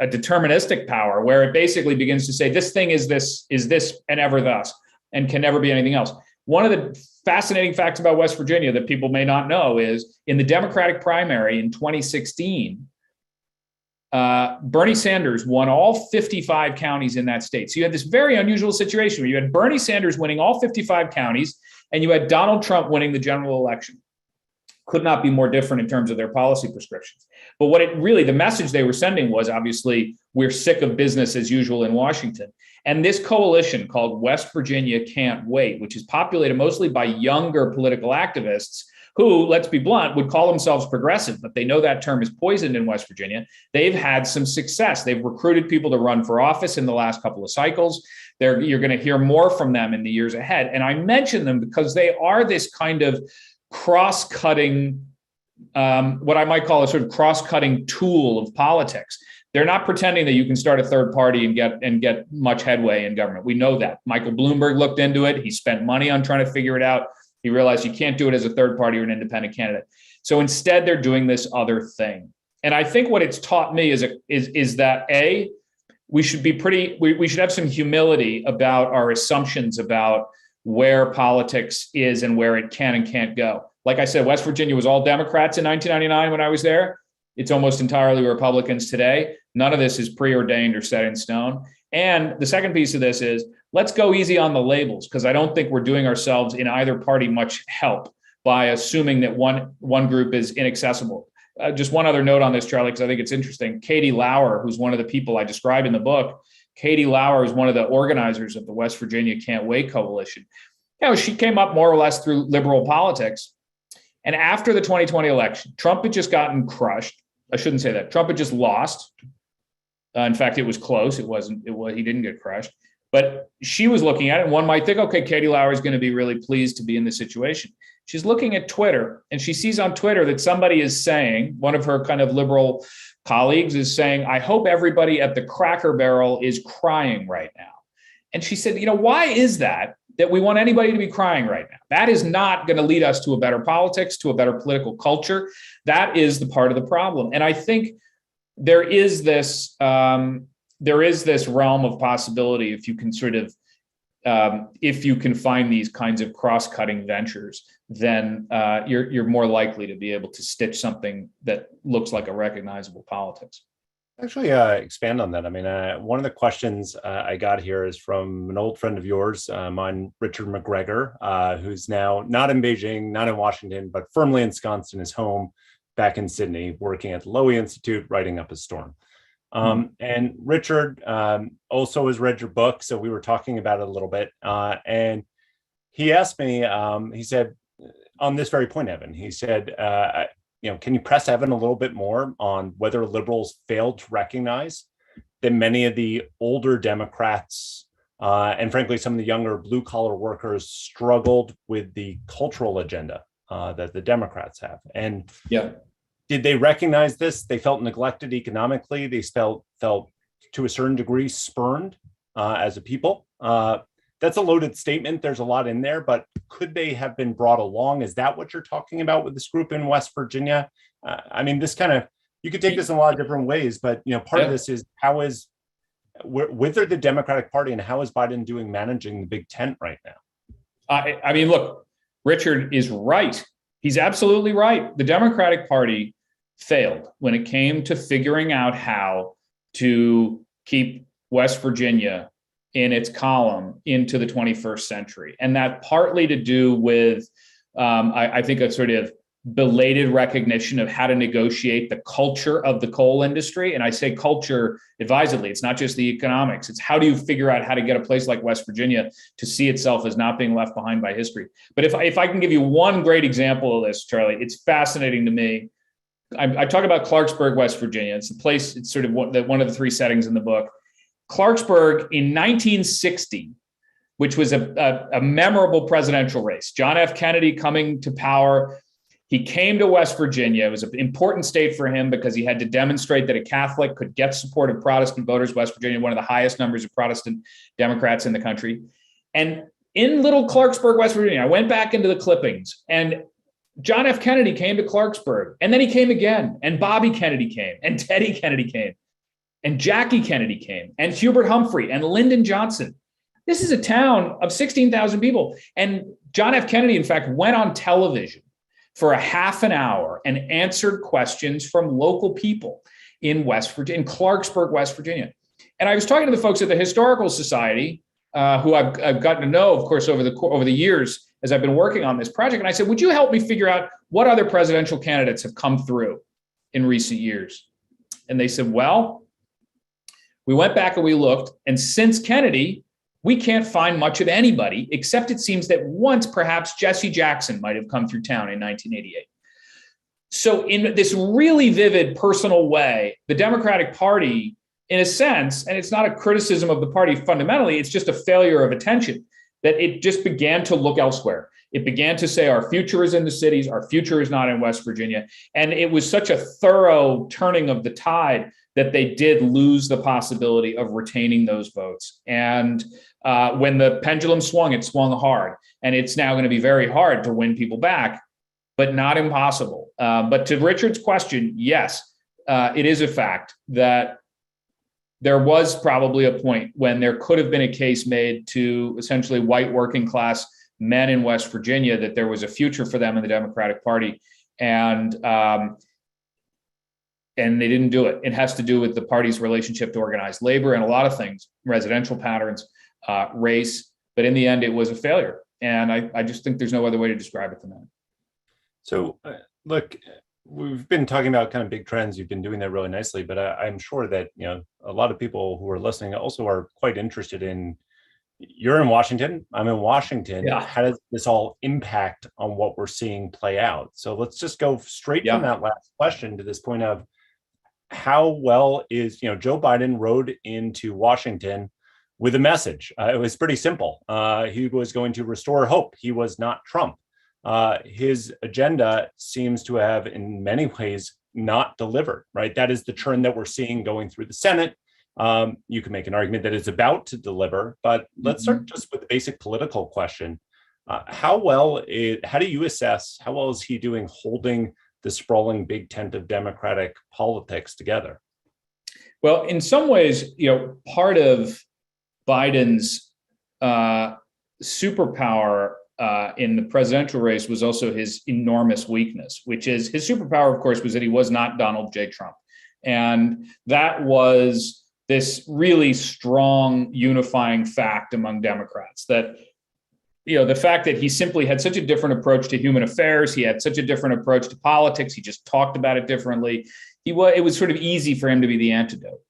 deterministic power where it basically begins to say this thing is this and ever thus and can never be anything else. One of the fascinating facts about West Virginia that people may not know is in the Democratic primary in 2016, Bernie Sanders won all 55 counties in that state. So you had this very unusual situation where you had Bernie Sanders winning all 55 counties and you had Donald Trump winning the general election. Could not be more different in terms of their policy prescriptions. But what it really, the message they were sending was obviously, we're sick of business as usual in Washington. And this coalition called West Virginia Can't Wait, which is populated mostly by younger political activists who, let's be blunt, would call themselves progressive, but they know that term is poisoned in West Virginia. They've had some success. They've recruited people to run for office in the last couple of cycles. You're going to hear more from them in the years ahead. And I mention them because they are this kind of cross-cutting, what I might call a sort of cross-cutting tool of politics. They're not pretending that you can start a third party and get much headway in government. We know that. Michael Bloomberg looked into it. He spent money on trying to figure it out. He realized you can't do it as a third party or an independent candidate. So instead, they're doing this other thing. And I think what it's taught me is that we should be we should have some humility about our assumptions about where politics is and where it can and can't go. Like I said, West Virginia was all Democrats in 1999 when I was there. It's almost entirely Republicans today. None of this is preordained or set in stone. And the second piece of this is, let's go easy on the labels, because I don't think we're doing ourselves in either party much help by assuming that one group is inaccessible. Just one other note on this, Charlie, because I think it's interesting. Katie Lauer, who's one of the people I describe in the book, Katie Lauer is one of the organizers of the West Virginia Can't Wait coalition. She came up more or less through liberal politics. And after the 2020 election, Trump had just gotten crushed. I shouldn't say that. Trump had just lost. In fact, it was close. He didn't get crushed. But she was looking at it, and one might think, okay, Katie Lauer is going to be really pleased to be in this situation. She's looking at Twitter, and she sees on Twitter that somebody is saying, one of her kind of liberal colleagues is saying, I hope everybody at the Cracker Barrel is crying right now. And she said, why is that we want anybody to be crying right now? That is not going to lead us to a better politics, to a better political culture. That is the part of the problem. And I think there is this realm of possibility if you can if you can find these kinds of cross-cutting ventures, then you're more likely to be able to stitch something that looks like a recognizable politics. Actually, expand on that. I mean, one of the questions I got here is from an old friend of yours, mine, Richard McGregor, who's now not in Beijing, not in Washington, but firmly ensconced in his home back in Sydney, working at the Lowy Institute, writing up a storm. And Richard also has read your book, so we were talking about it a little bit. And he asked me, he said, on this very point, Evan, he said, can you press Evan a little bit more on whether liberals failed to recognize that many of the older Democrats and frankly, some of the younger blue collar workers struggled with the cultural agenda that the Democrats have? And did they recognize this? They felt neglected economically. They felt to a certain degree spurned as a people. That's a loaded statement. There's a lot in there, but could they have been brought along? Is that what you're talking about with this group in West Virginia? I mean, this kind of, you could take this in a lot of different ways, but part of this is whether the Democratic Party and how is Biden doing managing the big tent right now? I mean, look, Richard is right. He's absolutely right. The Democratic Party failed when it came to figuring out how to keep West Virginia in its column into the 21st century. And that partly to do with, I think, a sort of belated recognition of how to negotiate the culture of the coal industry. And I say culture advisedly. It's not just the economics. It's how do you figure out how to get a place like West Virginia to see itself as not being left behind by history. But if I can give you one great example of this, Charlie, it's fascinating to me. I talk about Clarksburg, West Virginia. It's the place, it's sort of one of the three settings in the book. Clarksburg in 1960, which was a memorable presidential race. John F. Kennedy coming to power. He came to West Virginia. It was an important state for him because he had to demonstrate that a Catholic could get support of Protestant voters. West Virginia, one of the highest numbers of Protestant Democrats in the country. And in little Clarksburg, West Virginia, I went back into the clippings, and John F. Kennedy came to Clarksburg, and then he came again, and Bobby Kennedy came, and Teddy Kennedy came, and Jackie Kennedy came, and Hubert Humphrey, and Lyndon Johnson. This is a town of 16,000 people. And John F. Kennedy, in fact, went on television for a half an hour and answered questions from local people in West Virginia, in Clarksburg, West Virginia. And I was talking to the folks at the Historical Society, who I've gotten to know, of course, over the years as I've been working on this project. And I said, would you help me figure out what other presidential candidates have come through in recent years? And they said, well, we went back and we looked, and since Kennedy, we can't find much of anybody, except it seems that once perhaps Jesse Jackson might have come through town in 1988. So in this really vivid personal way, the Democratic Party, in a sense, and it's not a criticism of the party fundamentally, it's just a failure of attention, that it just began to look elsewhere. It began to say our future is in the cities, our future is not in West Virginia. And it was such a thorough turning of the tide that they did lose the possibility of retaining those votes. And when the pendulum swung, it swung hard. And it's now going to be very hard to win people back, but not impossible. But to Richard's question, yes, it is a fact that there was probably a point when there could have been a case made to essentially white working class men in West Virginia that there was a future for them in the Democratic Party. And they didn't do it. It has to do with the party's relationship to organized labor and a lot of things, residential patterns, race. But in the end, it was a failure. And I just think there's no other way to describe it than that. So look, we've been talking about kind of big trends. You've been doing that really nicely, but I'm sure that, you know, a lot of people who are listening also are quite interested in, you're in Washington, I'm in Washington. Yeah. How does this all impact on what we're seeing play out? So let's just go straight from that last question to this point of how well is, you know, Joe Biden rode into Washington with a message. It was pretty simple. He was going to restore hope. He was not Trump. His agenda seems to have, in many ways, not delivered, right? That is the trend that we're seeing going through the Senate. You can make an argument that it's about to deliver, but let's start just with the basic political question. How do you assess, how well is he doing holding the sprawling big tent of Democratic politics together? Well, in some ways, you know, part of Biden's superpower in the presidential race was also his enormous weakness, which is his superpower, of course, was that he was not Donald J. Trump. And that was this really strong unifying fact among Democrats, that, you know, the fact that he simply had such a different approach to human affairs, he had such a different approach to politics, he just talked about it differently. It was sort of easy for him to be the antidote.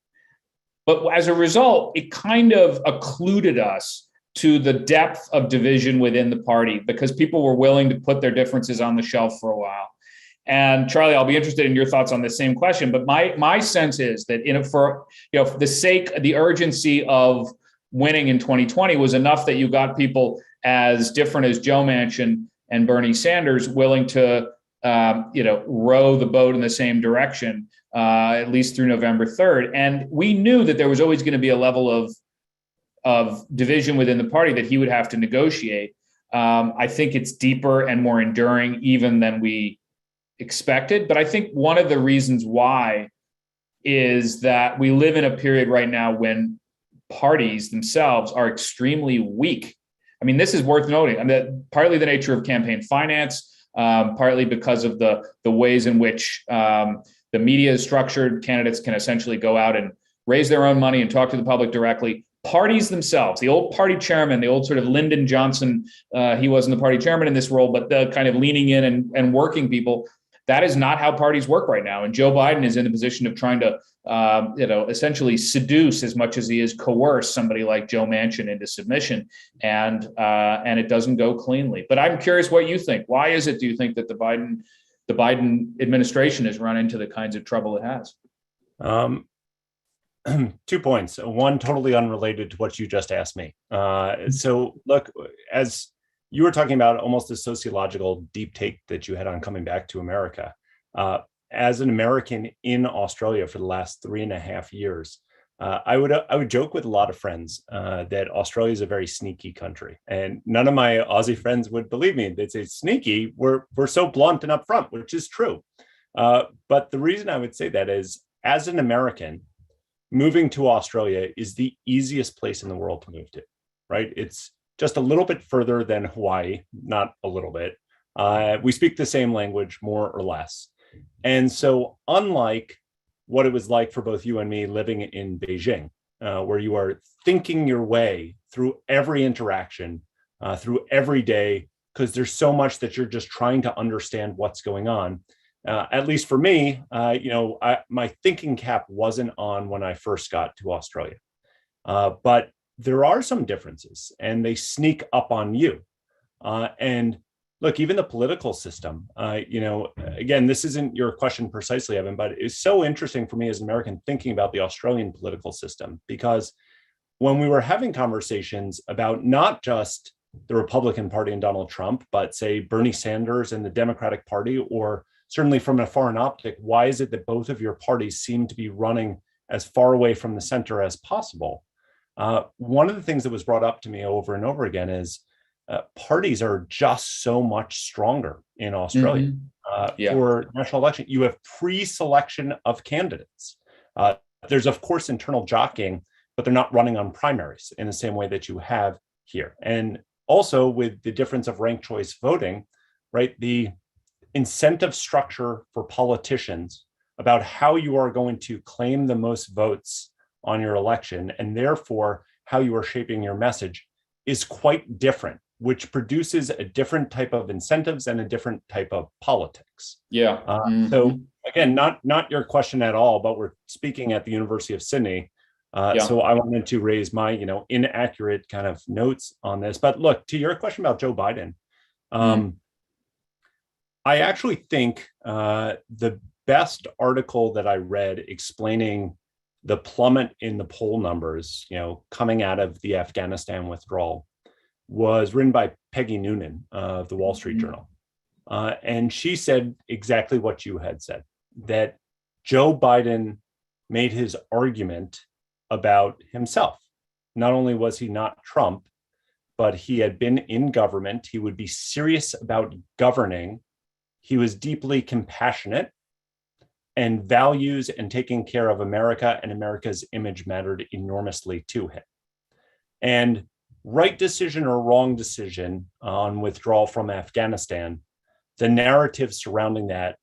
But as a result, it kind of occluded us to the depth of division within the party because people were willing to put their differences on the shelf for a while. And Charlie, I'll be interested in your thoughts on this same question. But my sense is that for the sake, the urgency of winning in 2020 was enough that you got people as different as Joe Manchin and Bernie Sanders willing to row the boat in the same direction, at least through November 3rd. And we knew that there was always going to be a level of division within the party that he would have to negotiate. I think it's deeper and more enduring even than we expected. But I think one of the reasons why is that we live in a period right now when parties themselves are extremely weak. I mean, this is worth noting. I mean, partly the nature of campaign finance, partly because of the ways in which the media is structured. Candidates can essentially go out and raise their own money and talk to the public directly. parties themselves, the old party chairman, the old sort of Lyndon Johnson, he wasn't the party chairman in this role, but the kind of leaning in and working people, that is not how parties work right now. And Joe Biden is in the position of trying to, essentially seduce as much as he is coerce somebody like Joe Manchin into submission, and it doesn't go cleanly. But I'm curious what you think. Why is it, do you think, that the Biden administration has run into the kinds of trouble it has? 2 points. One totally unrelated to what you just asked me. So look, as you were talking about almost a sociological deep take that you had on coming back to America. As an American in Australia for the last 3.5 years, I would joke with a lot of friends that Australia is a very sneaky country, and none of my Aussie friends would believe me. They'd say, "Sneaky? We're so blunt and upfront," which is true. But the reason I would say that is, as an American, moving to Australia is the easiest place in the world to move to, right? It's just a little bit further than Hawaii, not a little bit. We speak the same language, more or less. And so unlike what it was like for both you and me living in Beijing, where you are thinking your way through every interaction, through every day, because there's so much that you're just trying to understand what's going on. At least for me, my thinking cap wasn't on when I first got to Australia. But there are some differences, and they sneak up on you. And look, even the political system, again, this isn't your question precisely, Evan, but it's so interesting for me as an American thinking about the Australian political system, because when we were having conversations about not just the Republican Party and Donald Trump, but say Bernie Sanders and the Democratic Party, or certainly from a foreign optic, why is it that both of your parties seem to be running as far away from the center as possible? One of the things that was brought up to me over and over again is parties are just so much stronger in Australia. For national election, you have pre-selection of candidates. There's, of course, internal jockeying, but they're not running on primaries in the same way that you have here. And also with the difference of ranked choice voting, right? The incentive structure for politicians about how you are going to claim the most votes on your election, and therefore how you are shaping your message, is quite different, which produces a different type of incentives and a different type of politics. So again, not your question at all, but we're speaking at the University of Sydney. So I wanted to raise my inaccurate kind of notes on this. But look, to your question about Joe Biden, I actually think the best article that I read explaining the plummet in the poll numbers, coming out of the Afghanistan withdrawal, was written by Peggy Noonan of the Wall Street Journal. And she said exactly what you had said, that Joe Biden made his argument about himself. Not only was he not Trump, but he had been in government. He would be serious about governing. He was deeply compassionate, and values and taking care of America and America's image mattered enormously to him. And right decision or wrong decision on withdrawal from Afghanistan, the narrative surrounding that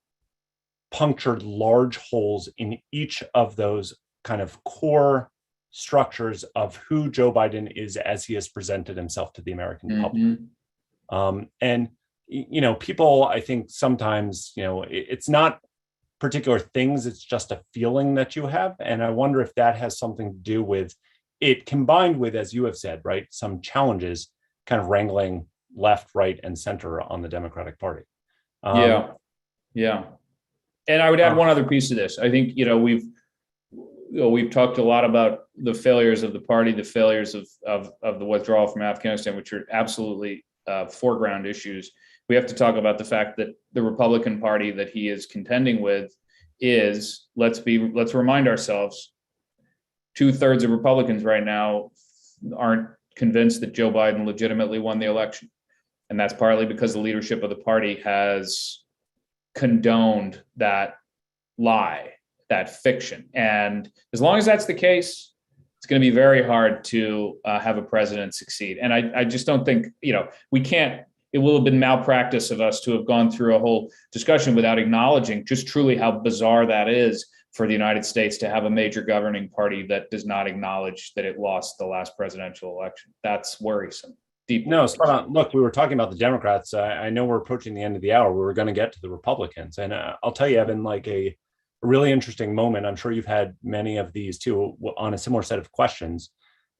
punctured large holes in each of those kind of core structures of who Joe Biden is as he has presented himself to the American public. And, people, I think sometimes, it's not particular things, it's just a feeling that you have. And I wonder if that has something to do with it, combined with, as you have said, right, some challenges kind of wrangling left, right, and center on the Democratic Party. And I would add one other piece to this. I think, we've talked a lot about the failures of the party, the failures of the withdrawal from Afghanistan, which are absolutely foreground issues. We have to talk about the fact that the Republican Party that he is contending with is, let's remind ourselves, 2/3 of Republicans right now aren't convinced that Joe Biden legitimately won the election. And that's partly because the leadership of the party has condoned that lie, that fiction. And as long as that's the case, it's going to be very hard to have a president succeed. And I just don't think, we can't, it will have been malpractice of us to have gone through a whole discussion without acknowledging just truly how bizarre that is, for the United States to have a major governing party that does not acknowledge that it lost the last presidential election. That's worrisome. Deeply No, worrisome. spot on. Look, we were talking about the Democrats. I know we're approaching the end of the hour. We were going to get to the Republicans. And I'll tell you, Evan, like a really interesting moment. I'm sure you've had many of these too on a similar set of questions.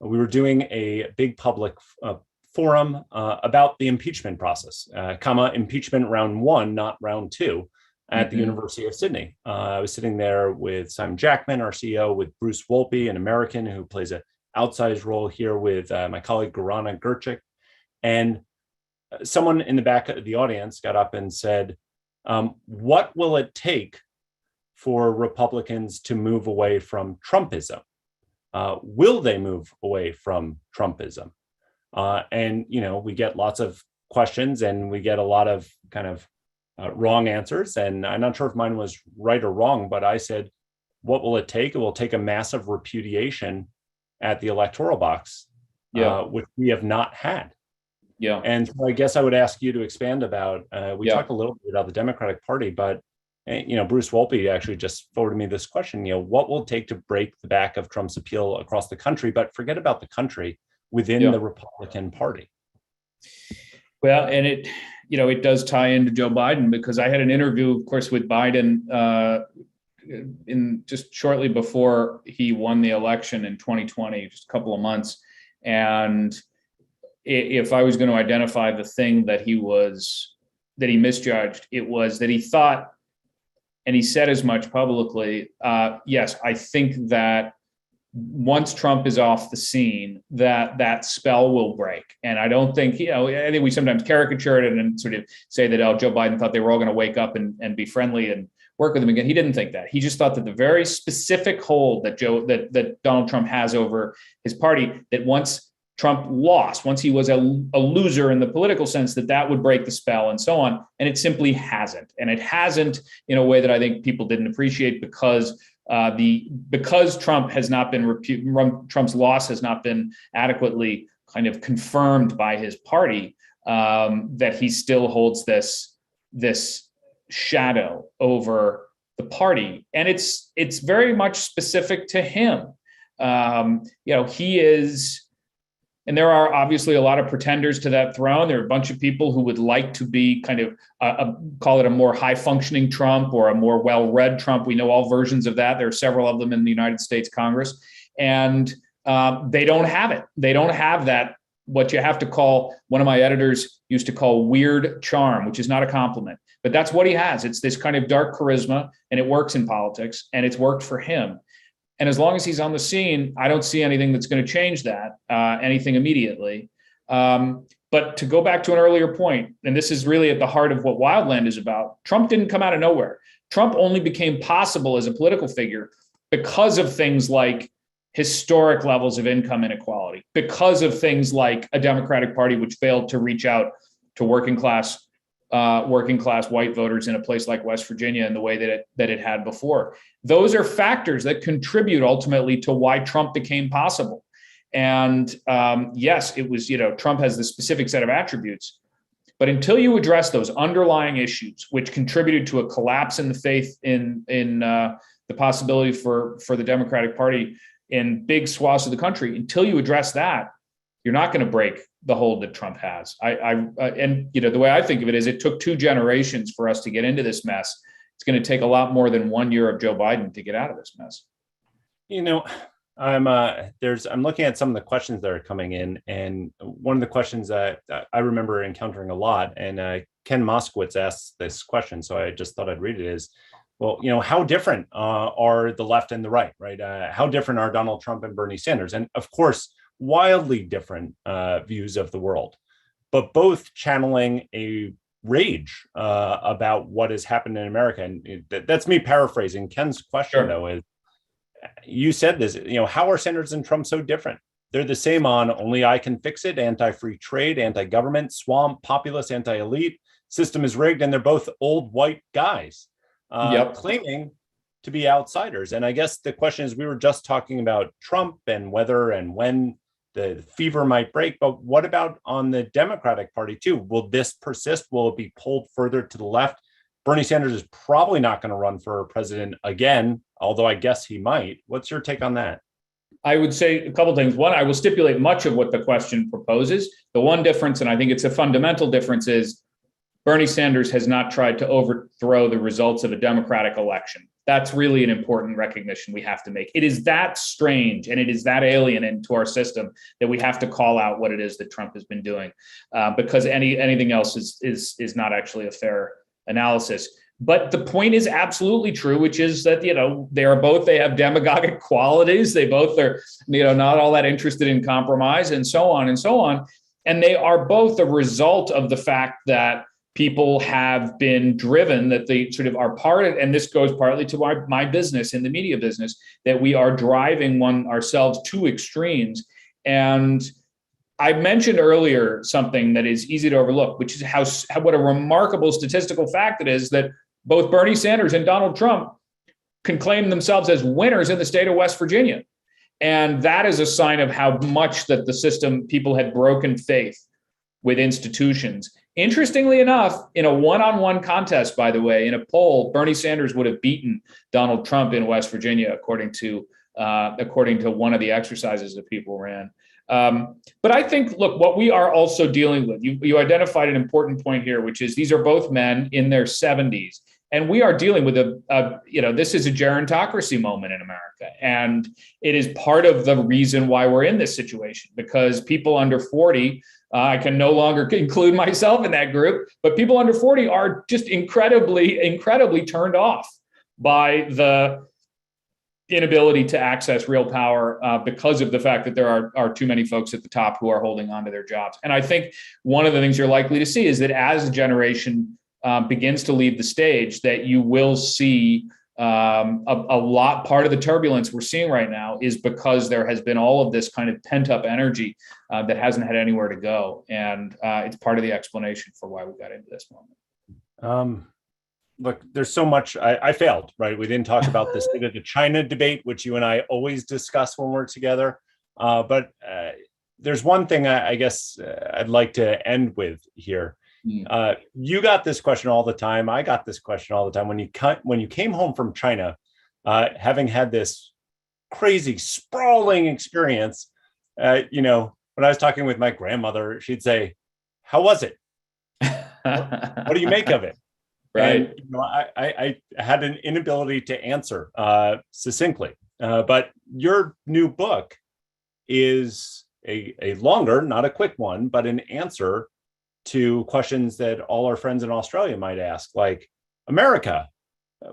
We were doing a big public forum about the impeachment process, impeachment round one, not round two, at the University of Sydney. I was sitting there with Simon Jackman, our CEO, with Bruce Wolpe, an American who plays an outsized role here, with my colleague Gorana Gerchik. And someone in the back of the audience got up and said, what will it take for Republicans to move away from Trumpism? Will they move away from Trumpism? And, we get lots of questions and we get a lot of kind of wrong answers. And I'm not sure if mine was right or wrong, but I said, what will it take? It will take a massive repudiation at the electoral box, which we have not had. Yeah. And so I guess I would ask you to expand about, we talked a little bit about the Democratic Party, but, Bruce Wolpe actually just forwarded me this question, what will it take to break the back of Trump's appeal across the country, but forget about the country, within the Republican Party? Well, and it does tie into Joe Biden, because I had an interview, of course, with Biden in just shortly before he won the election in 2020, just a couple of months. And if I was going to identify the thing that he misjudged, it was that he thought, and he said as much publicly, yes, I think that once Trump is off the scene, that spell will break. And I don't think, I think we sometimes caricature it and sort of say that, Joe Biden thought they were all going to wake up and be friendly and work with him again. He didn't think that. He just thought that the very specific hold that Donald Trump has over his party, that once Trump lost, once he was a loser in the political sense, that would break the spell and so on. And it simply hasn't. And it hasn't in a way that I think people didn't appreciate, because Trump has not been Trump's loss has not been adequately kind of confirmed by his party, that he still holds this shadow over the party. And it's very much specific to him. He is. And there are obviously a lot of pretenders to that throne. There are a bunch of people who would like to be kind of call it a more high functioning Trump or a more well-read Trump. We know all versions of that. There are several of them in the United States Congress, and they don't have it. They don't have that, what you have to call, one of my editors used to call weird charm, which is not a compliment, but that's what he has. It's this kind of dark charisma, and it works in politics, and it's worked for him. And as long as he's on the scene, I don't see anything that's going to change that, anything immediately. But to go back to an earlier point, and this is really at the heart of what Wildland is about, Trump didn't come out of nowhere. Trump only became possible as a political figure because of things like historic levels of income inequality, because of things like a Democratic Party which failed to reach out to working class white voters in a place like West Virginia in the way that it had before. Those are factors that contribute ultimately to why Trump became possible. And yes, it was, Trump has the specific set of attributes, but until you address those underlying issues, which contributed to a collapse in the faith in the possibility for the Democratic Party in big swaths of the country, until you address that, you're not going to break the hold that Trump has. And the way I think of it is, it took 2 generations for us to get into this mess. It's going to take a lot more than 1 year of Joe Biden to get out of this mess. I'm looking at some of the questions that are coming in, and one of the questions that I remember encountering a lot, and Ken Moskowitz asked this question, so I just thought I'd read it, is, well, how different are the left and the right, right? How different are Donald Trump and Bernie Sanders? And of course, wildly different views of the world, but both channeling a rage about what has happened in America. And that's me paraphrasing. Ken's question, though, is, you said this, how are Sanders and Trump so different? They're the same on only I can fix it, anti-free trade, anti-government, swamp, populist, anti-elite, system is rigged, and they're both old white guys claiming to be outsiders. And I guess the question is, we were just talking about Trump and whether and when the fever might break, but what about on the Democratic Party too? Will this persist? Will it be pulled further to the left? Bernie Sanders is probably not going to run for president again, although I guess he might. What's your take on that? I would say a couple of things. One, I will stipulate much of what the question proposes. The one difference, and I think it's a fundamental difference, is Bernie Sanders has not tried to overthrow the results of a Democratic election. That's really an important recognition we have to make. It is that strange and it is that alien into our system that we have to call out what it is that Trump has been doing, because anything else is not actually a fair analysis. But the point is absolutely true, which is that, they have demagogic qualities. They both are, not all that interested in compromise and so on and so on. And they are both a result of the fact that people have been driven, that they sort of are part of, and this goes partly to my business in the media business, that we are driving ourselves to extremes. And I mentioned earlier something that is easy to overlook, which is what a remarkable statistical fact it is that both Bernie Sanders and Donald Trump can claim themselves as winners in the state of West Virginia. And that is a sign of how much that the system, people had broken faith with institutions. Interestingly enough, in a one-on-one contest, by the way, in a poll, Bernie Sanders would have beaten Donald Trump in West Virginia, according to one of the exercises that people ran. But I think, look, what we are also dealing with, you identified an important point here, which is these are both men in their 70s. And we are dealing with this is a gerontocracy moment in America. And it is part of the reason why we're in this situation, because people under 40, I can no longer include myself in that group, but people under 40 are just incredibly, incredibly turned off by the inability to access real power because of the fact that there are too many folks at the top who are holding on to their jobs. And I think one of the things you're likely to see is that as a generation begins to leave the stage, that you will see part of the turbulence we're seeing right now is because there has been all of this kind of pent up energy that hasn't had anywhere to go. And it's part of the explanation for why we got into this moment. Look, there's so much. I failed, right? We didn't talk about the state of the China debate, which you and I always discuss when we're together. But there's one thing I guess I'd like to end with here. You got this question all the time. I got this question all the time. When you came home from China, having had this crazy, sprawling experience, when I was talking with my grandmother, she'd say, "How was it? What do you make of it?" Right. And, I had an inability to answer succinctly. But your new book is a longer, not a quick one, but an answer to questions that all our friends in Australia might ask, like, America,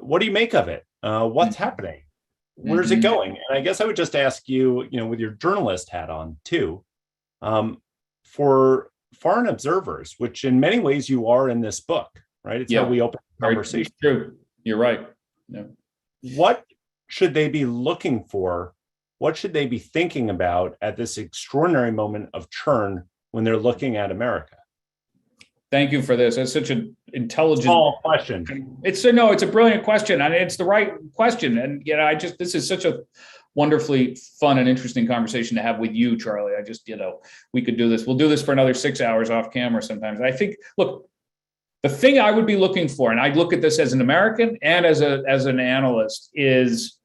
what do you make of it? What's happening? Where's it going? And I guess I would just ask you, with your journalist hat on too, for foreign observers, which in many ways you are in this book, right? It's how we open the conversation. True. You're right. Yeah. What should they be looking for? What should they be thinking about at this extraordinary moment of churn when they're looking at America? Thank you for this. It's such an intelligent question. It's a brilliant question, and it's the right question. And this is such a wonderfully fun and interesting conversation to have with you, Charlie. We could do this. We'll do this for another 6 hours off camera sometimes. I think, look, the thing I would be looking for, and I look at this as an American and as an analyst, is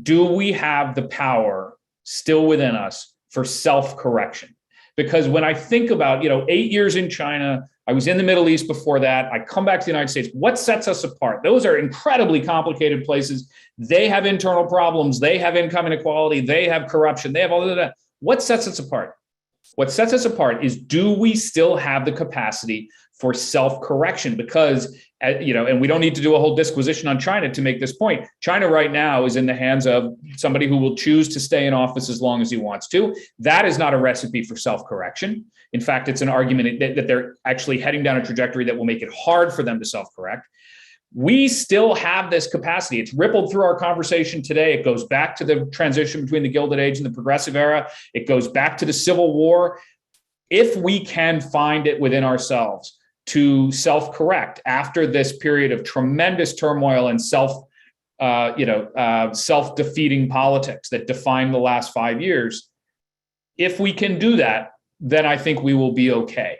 do we have the power still within us for self-correction? Because when I think about, 8 years in China, I was in the Middle East before that. I come back to the United States. What sets us apart? Those are incredibly complicated places. They have internal problems. They have income inequality. They have corruption. They have all of that. What sets us apart? What sets us apart is, do we still have the capacity for self-correction? Because, and we don't need to do a whole disquisition on China to make this point. China right now is in the hands of somebody who will choose to stay in office as long as he wants to. That is not a recipe for self-correction. In fact, it's an argument that they're actually heading down a trajectory that will make it hard for them to self-correct. We still have this capacity. It's rippled through our conversation today. It goes back to the transition between the Gilded Age and the Progressive Era. It goes back to the Civil War. If we can find it within ourselves to self-correct after this period of tremendous turmoil and self-defeating politics that defined the last 5 years, if we can do that, then I think we will be okay.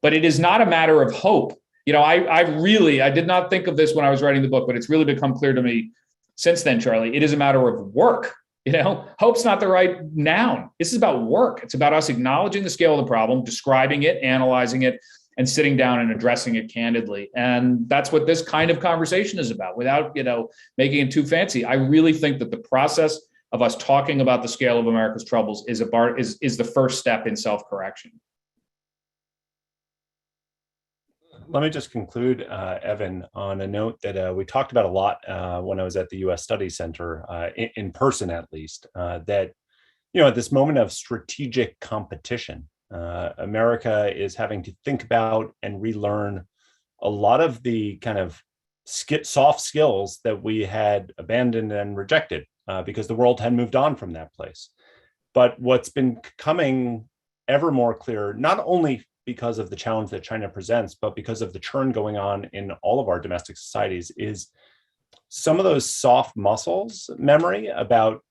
But it is not a matter of hope. I did not think of this when I was writing the book, but it's really become clear to me. since then, Charlie, it is a matter of work. Hope's not the right noun. This is about work. It's about us acknowledging the scale of the problem, describing it, analyzing it, and sitting down and addressing it candidly. And that's what this kind of conversation is about, without, making it too fancy. I really think that the process of us talking about the scale of America's troubles is the first step in self-correction. Let me just conclude, Evan, on a note that we talked about a lot when I was at the U.S. Study Center, in person at least, that, at this moment of strategic competition, America is having to think about and relearn a lot of the kind of soft skills that we had abandoned and rejected because the world had moved on from that place. But what's been becoming ever more clear, not only because of the challenge that China presents, but because of the churn going on in all of our domestic societies, is some of those soft muscles memory about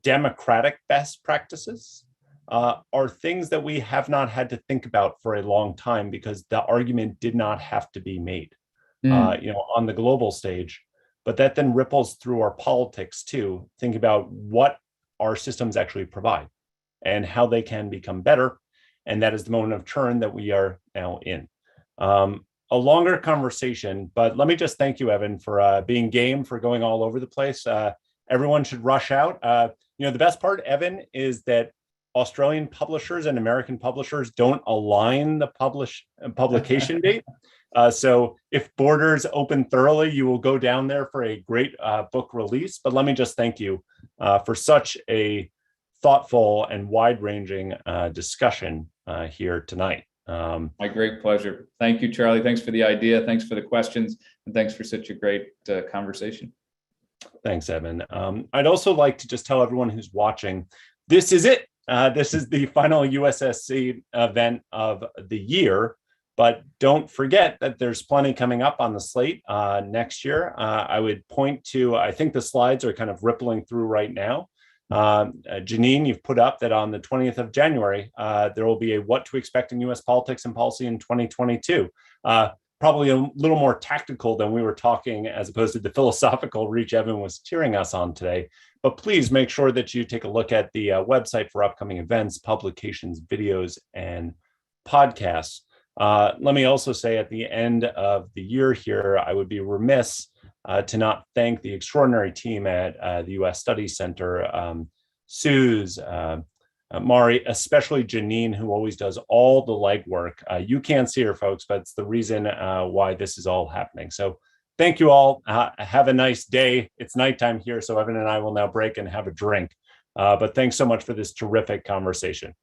democratic best practices are things that we have not had to think about for a long time because the argument did not have to be made, on the global stage. But that then ripples through our politics too. Think about what our systems actually provide and how they can become better. And that is the moment of churn that we are now in. A longer conversation, but let me just thank you, Evan, for being game, for going all over the place. Everyone should rush out. The best part, Evan, is that Australian publishers and American publishers don't align the publication date. So if borders open thoroughly, you will go down there for a great book release. But let me just thank you for such a thoughtful and wide-ranging discussion here tonight. My great pleasure. Thank you, Charlie. Thanks for the idea. Thanks for the questions. And thanks for such a great conversation. Thanks, Evan. I'd also like to just tell everyone who's watching, this is it. This is the final USSC event of the year. But don't forget that there's plenty coming up on the slate next year. I would point to, I think the slides are kind of rippling through right now. Janine, you've put up that on the 20th of January, there will be a what to expect in US politics and policy in 2022. Probably a little more tactical than we were talking as opposed to the philosophical reach Evan was cheering us on today. But please make sure that you take a look at the website for upcoming events, publications, videos, and podcasts. Let me also say at the end of the year here, I would be remiss to not thank the extraordinary team at the U.S. Study Center, Suze, Mari, especially Janine, who always does all the legwork. You can't see her, folks, but it's the reason why this is all happening. So thank you all. Have a nice day. It's nighttime here, so Evan and I will now break and have a drink. But thanks so much for this terrific conversation.